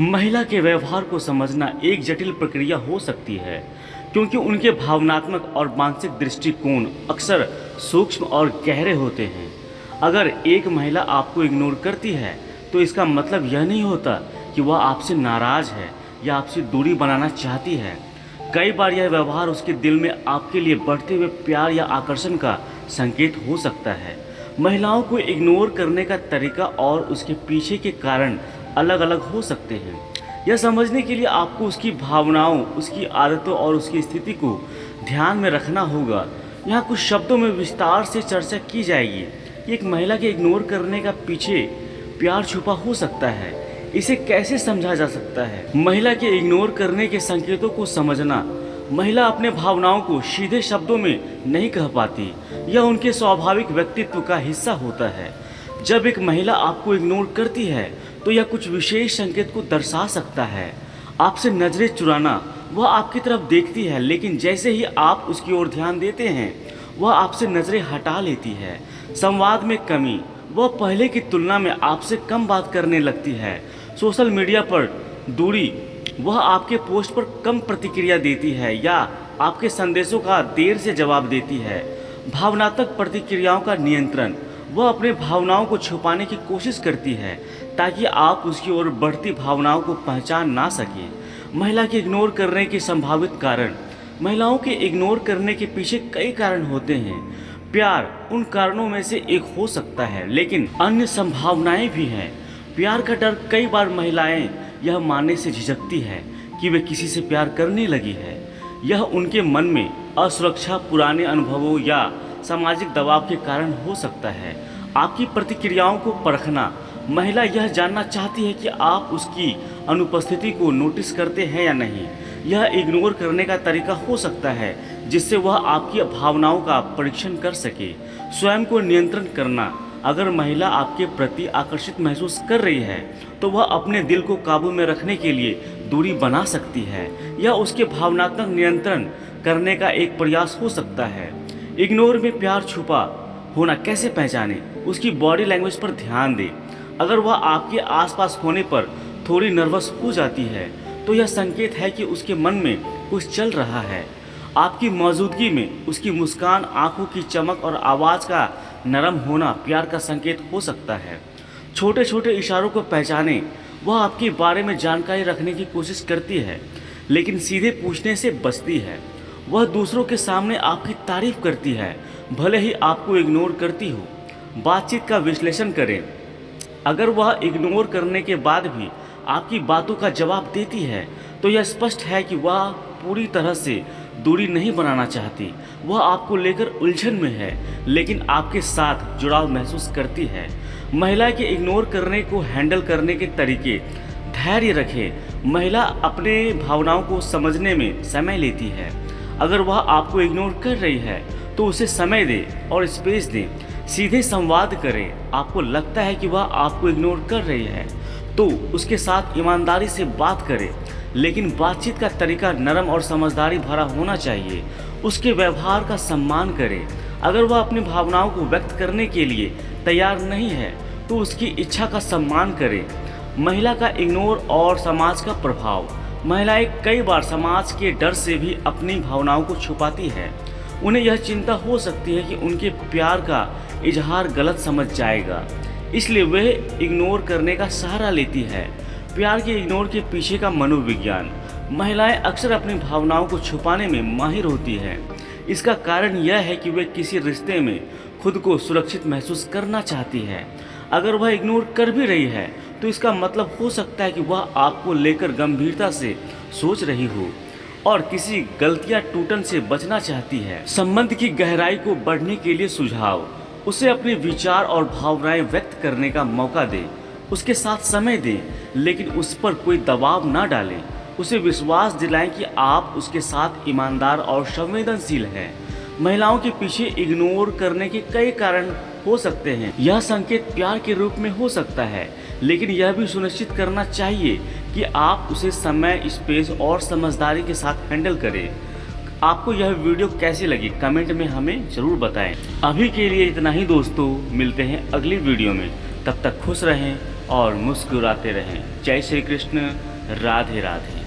महिला के व्यवहार को समझना एक जटिल प्रक्रिया हो सकती है, क्योंकि उनके भावनात्मक और मानसिक दृष्टिकोण अक्सर सूक्ष्म और गहरे होते हैं। अगर एक महिला आपको इग्नोर करती है, तो इसका मतलब यह नहीं होता कि वह आपसे नाराज़ है या आपसे दूरी बनाना चाहती है। कई बार यह व्यवहार उसके दिल में आपके लिए बढ़ते हुए प्यार या आकर्षण का संकेत हो सकता है। महिलाओं को इग्नोर करने का तरीका और उसके पीछे के कारण अलग अलग हो सकते हैं। यह समझने के लिए आपको उसकी भावनाओं, उसकी आदतों और उसकी स्थिति को ध्यान में रखना होगा। यहाँ कुछ शब्दों में विस्तार से चर्चा की जाएगी कि एक महिला के इग्नोर करने का पीछे प्यार छुपा हो सकता है। इसे कैसे समझा जा सकता है? महिला के इग्नोर करने के संकेतों को समझना। महिला अपने भावनाओं को सीधे शब्दों में नहीं कह पाती। यह उनके स्वाभाविक व्यक्तित्व का हिस्सा होता है। जब एक महिला आपको इग्नोर करती है, तो यह कुछ विशेष संकेत को दर्शा सकता है। आपसे नजरें चुराना। वह आपकी तरफ देखती है, लेकिन जैसे ही आप उसकी ओर ध्यान देते हैं, वह आपसे नजरें हटा लेती है। संवाद में कमी। वह पहले की तुलना में आपसे कम बात करने लगती है। सोशल मीडिया पर दूरी। वह आपके पोस्ट पर कम प्रतिक्रिया देती है या आपके संदेशों का देर से जवाब देती है। भावनात्मक प्रतिक्रियाओं का नियंत्रण। वह अपने भावनाओं को छुपाने की कोशिश करती है ताकि आप उसकी ओर बढ़ती भावनाओं को पहचान ना सकें। महिला के इग्नोर करने के संभावित कारण। महिलाओं के इग्नोर करने के पीछे कई कारण होते हैं। प्यार उन कारणों में से एक हो सकता है, लेकिन अन्य संभावनाएं भी हैं। प्यार का डर। कई बार महिलाएं यह मानने से झिझकती है कि वे किसी से प्यार करने लगी है। यह उनके मन में असुरक्षा, पुराने अनुभवों या सामाजिक दबाव के कारण हो सकता है। आपकी प्रतिक्रियाओं को परखना। महिला यह जानना चाहती है कि आप उसकी अनुपस्थिति को नोटिस करते हैं या नहीं। यह इग्नोर करने का तरीका हो सकता है जिससे वह आपकी भावनाओं का परीक्षण कर सके। स्वयं को नियंत्रण करना। अगर महिला आपके प्रति आकर्षित महसूस कर रही है, तो वह अपने दिल को काबू में रखने के लिए दूरी बना सकती है। यह उसके भावनात्मक नियंत्रण करने का एक प्रयास हो सकता है। इग्नोर में प्यार छुपा होना कैसे पहचाने? उसकी बॉडी लैंग्वेज पर ध्यान दें। अगर वह आपके आसपास होने पर थोड़ी नर्वस हो जाती है, तो यह संकेत है कि उसके मन में कुछ चल रहा है। आपकी मौजूदगी में उसकी मुस्कान, आंखों की चमक और आवाज़ का नरम होना प्यार का संकेत हो सकता है। छोटे छोटे इशारों को पहचानें। वह आपके बारे में जानकारी रखने की कोशिश करती है, लेकिन सीधे पूछने से बचती है। वह दूसरों के सामने आपकी तारीफ करती है, भले ही आपको इग्नोर करती हो। बातचीत का विश्लेषण करें। अगर वह इग्नोर करने के बाद भी आपकी बातों का जवाब देती है, तो यह स्पष्ट है कि वह पूरी तरह से दूरी नहीं बनाना चाहती। वह आपको लेकर उलझन में है, लेकिन आपके साथ जुड़ाव महसूस करती है। महिला के इग्नोर करने को हैंडल करने के तरीके। धैर्य रखें। महिला अपने भावनाओं को समझने में समय लेती है। अगर वह आपको इग्नोर कर रही है, तो उसे समय दें और स्पेस दें। सीधे संवाद करें। आपको लगता है कि वह आपको इग्नोर कर रही है, तो उसके साथ ईमानदारी से बात करें, लेकिन बातचीत का तरीका नरम और समझदारी भरा होना चाहिए। उसके व्यवहार का सम्मान करें। अगर वह अपनी भावनाओं को व्यक्त करने के लिए तैयार नहीं है, तो उसकी इच्छा का सम्मान करें। महिला का इग्नोर और समाज का प्रभाव। महिलाएं कई बार समाज के डर से भी अपनी भावनाओं को छुपाती है। उन्हें यह चिंता हो सकती है कि उनके प्यार का इजहार गलत समझ जाएगा, इसलिए वह इग्नोर करने का सहारा लेती है। प्यार के इग्नोर के पीछे का मनोविज्ञान। महिलाएं अक्सर अपनी भावनाओं को छुपाने में माहिर होती हैं। इसका कारण यह है कि वे किसी रिश्ते में खुद को सुरक्षित महसूस करना चाहती है। अगर वह इग्नोर कर भी रही है, तो इसका मतलब हो सकता है कि वह आपको लेकर गंभीरता से सोच रही हो और किसी गलतियां टूटन से बचना चाहती है। संबंध की गहराई को बढ़ने के लिए सुझाव। उसे अपने विचार और भावनाएं व्यक्त करने का मौका दें। उसके साथ समय दें, लेकिन उस पर कोई दबाव ना डालें। उसे विश्वास दिलाएं कि आप उसके साथ ईमानदार और संवेदनशील हैं। महिलाओं के पीछे इग्नोर करने के कई कारण हो सकते हैं। यह संकेत प्यार के रूप में हो सकता है, लेकिन यह भी सुनिश्चित करना चाहिए कि आप उसे समय, स्पेस और समझदारी के साथ हैंडल करें। आपको यह वीडियो कैसी लगी कमेंट में हमें ज़रूर बताएं। अभी के लिए इतना ही दोस्तों, मिलते हैं अगली वीडियो में। तब तक खुश रहें, और मुस्कुराते रहें। जय श्री कृष्ण। राधे राधे।